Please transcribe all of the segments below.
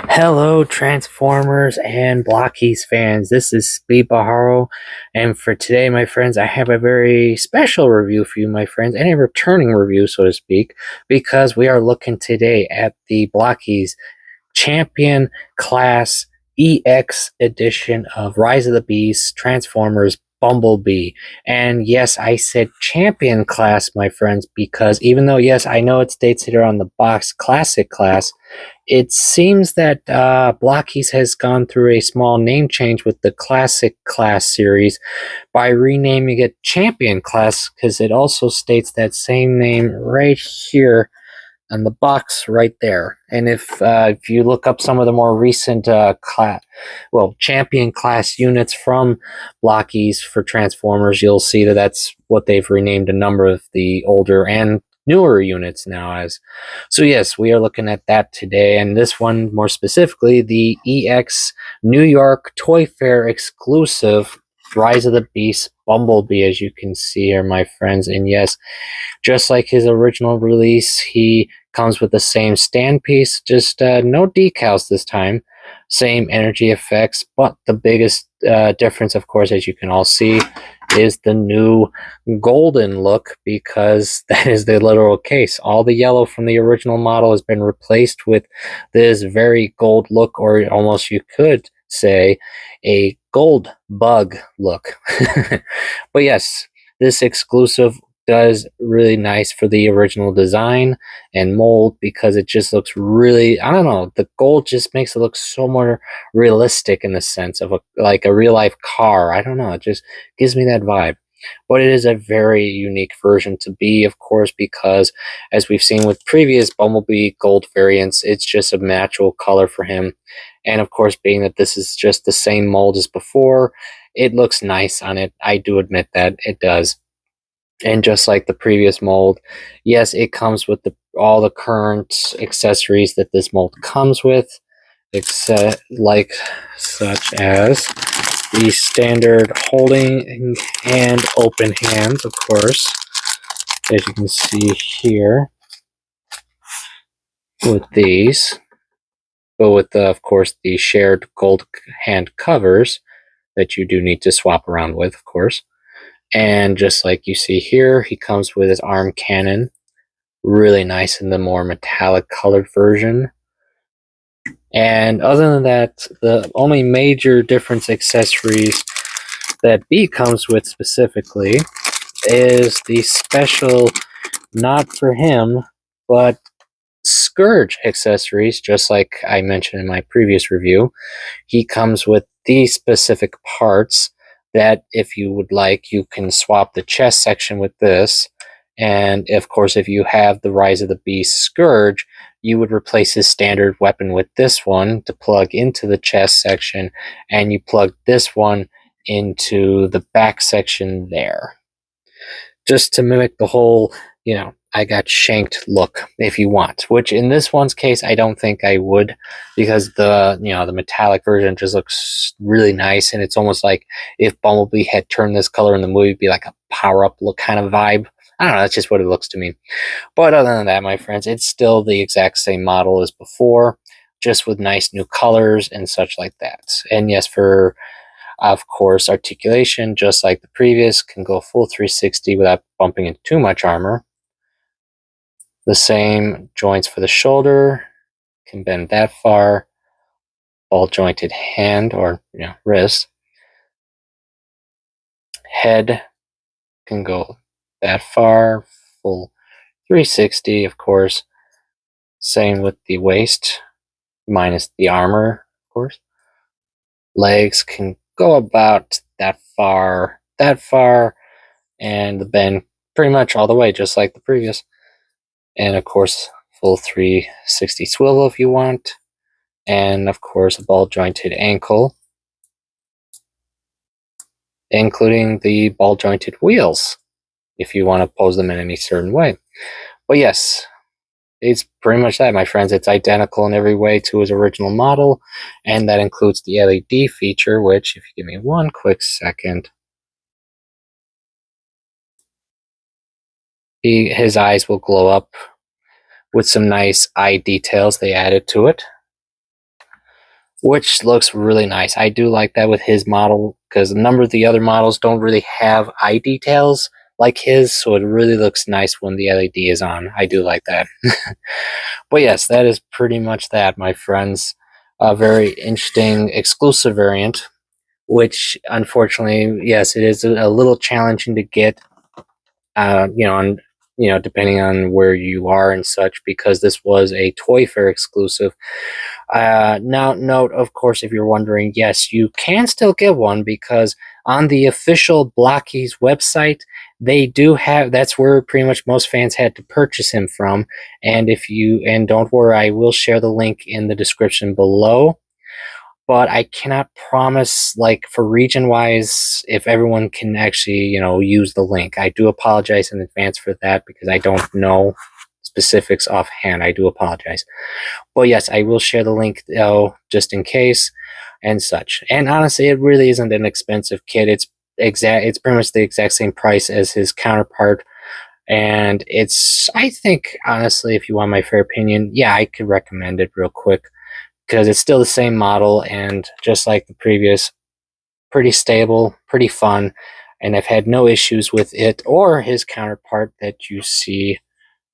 Hello, Transformers and Blokees fans. This is Speed Baharo, and for today, my friends, I have a very special review for you, my friends, and a returning review, so to speak, because we are looking today at the Blokees Champion Class EX edition of Rise of the Beasts Transformers Bumblebee. And yes, I said Champion Class, my friends, because even though, yes, I know it states here on the box Classic Class, it seems that Blokees has gone through a small name change with the Classic Class series by renaming it Champion Class, because it also states that same name right here on the box right there. And if you look up some of the more recent Champion Class units from Blokees for Transformers, you'll see that that's what they've renamed a number of the older and newer units now as. So yes, we are looking at that today, and this one more specifically, the EX New York Toy Fair exclusive Rise of the Beast Bumblebee, as you can see here, my friends. And yes, just like his original release, he comes with the same stand piece, just no decals this time. Same energy effects, but the biggest difference, of course, as you can all see, is the new golden look, because that is the literal case. All the yellow from the original model has been replaced with this very gold look, or almost you could say a gold bug look. But yes, this exclusive does really nice for the original design and mold, because it just looks really, I don't know, the gold just makes it look so more realistic in the sense of like a real life car. I don't know, it just gives me that vibe. But it is a very unique version to be, of course, because as we've seen with previous Bumblebee gold variants, it's just a natural color for him. And of course, being that this is just the same mold as before, it looks nice on it. I do admit that it does. And just like the previous mold, yes, it comes with all the current accessories that this mold comes with, except like such as the standard holding and open hands, of course, as you can see here with these, but with of course the shared gold hand covers that you do need to swap around with, of course. And just like you see here, he comes with his arm cannon, really nice in the more metallic colored version. And other than that, the only major difference accessories that B comes with specifically is the special, not for him, but Scourge accessories, just like I mentioned in my previous review. He comes with these specific parts that, if you would like, you can swap the chest section with this. And of course, if you have the Rise of the Beast Scourge, you would replace his standard weapon with this one to plug into the chest section, and you plug this one into the back section there, just to mimic the whole, I got shanked look, if you want. Which in this one's case, I don't think I would, because the metallic version just looks really nice, and it's almost like if Bumblebee had turned this color in the movie, it'd be like a power-up look kind of vibe. I don't know, that's just what it looks to me. But other than that, my friends, it's still the exact same model as before, just with nice new colors and such like that. And yes, for, of course, articulation, just like the previous, can go full 360 without bumping into too much armor. The same joints for the shoulder, can bend that far. Ball jointed hand or wrist. Head can go that far, full 360, of course. Same with the waist, minus the armor, of course. Legs can go about that far, and the bend pretty much all the way, just like the previous. And of course, full 360 swivel if you want. And of course, a ball jointed ankle, including the ball jointed wheels, if you want to pose them in any certain way. But yes, it's pretty much that, my friends. It's identical in every way to his original model, and that includes the LED feature, which, if you give me one quick second, his eyes will glow up with some nice eye details they added to it, which looks really nice. I do like that with his model because a number of the other models don't really have eye details like his, so it really looks nice when the LED is on. I do like that. But yes, that is pretty much that, my friends. A very interesting exclusive variant, which unfortunately, yes, it is a little challenging to get. On depending on where you are and such, because this was a Toy Fair exclusive. Now, note, of course, if you're wondering, yes, you can still get one because on the official Blokees website, they do have. That's where pretty much most fans had to purchase him from. And don't worry, I will share the link in the description below. But I cannot promise, like, for region wise, if everyone can actually, use the link. I do apologize in advance for that because I don't know specifics offhand. I do apologize. But yes, I will share the link though, just in case and such. And honestly, it really isn't an expensive kit. It's pretty much the exact same price as his counterpart. And I think, honestly, if you want my fair opinion, yeah, I could recommend it real quick because it's still the same model and just like the previous, pretty stable, pretty fun, and I've had no issues with it or his counterpart that you see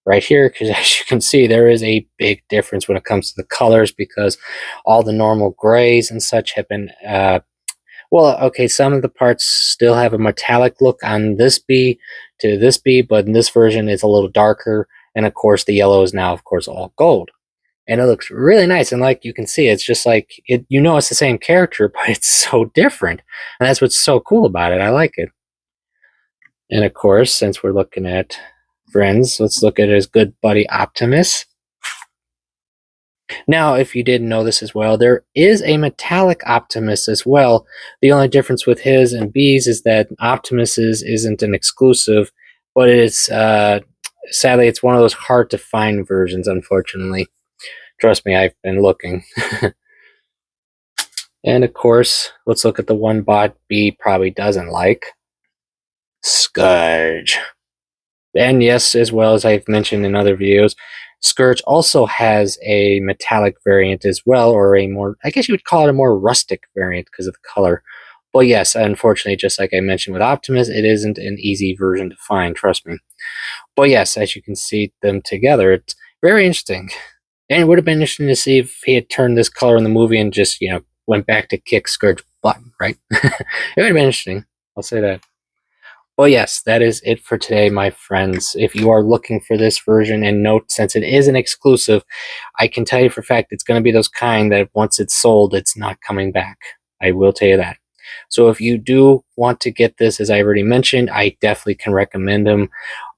right here, because as you can see, there is a big difference when it comes to the colors because all the normal grays and such have been okay, some of the parts still have a metallic look on this bee to this bee, but in this version it's a little darker, and of course the yellow is now of course all gold, and it looks really nice. And like you can see, it's just like it. It's the same character, but it's so different, and that's what's so cool about it. I like it. And of course, since we're looking at friends, let's look at his good buddy Optimus. Now, if you didn't know this as well, there is a metallic Optimus as well. The only difference with his and B's is that Optimus's isn't an exclusive, but it's sadly it's one of those hard to find versions. Unfortunately, trust me, I've been looking. And of course, let's look at the one bot B probably doesn't like. Scourge. And yes, as well as I've mentioned in other videos, Scourge also has a metallic variant as well, or a more, I guess you would call it a more rustic variant because of the color. But yes, unfortunately, just like I mentioned with Optimus, it isn't an easy version to find, trust me. But yes, as you can see them together, it's very interesting. And it would have been interesting to see if he had turned this color in the movie and just, went back to kick Scourge butt, right? It would have been interesting. I'll say that. Well, yes, that is it for today, my friends. If you are looking for this version, and note, since it is an exclusive, I can tell you for a fact it's going to be those kind that once it's sold, it's not coming back. I will tell you that. So if you do want to get this, as I already mentioned, I definitely can recommend them,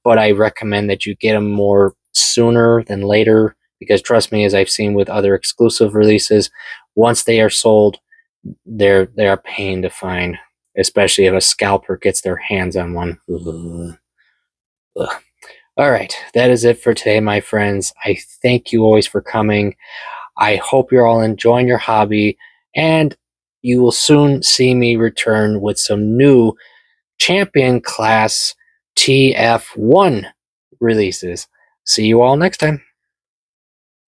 but I recommend that you get them more sooner than later because trust me, as I've seen with other exclusive releases, once they are sold, they are a pain to find, especially if a scalper gets their hands on one. Ugh. Ugh. All right, that is it for today, my friends. I thank you always for coming. I hope you're all enjoying your hobby, and you will soon see me return with some new Champion Class TF1 releases. See you all next time.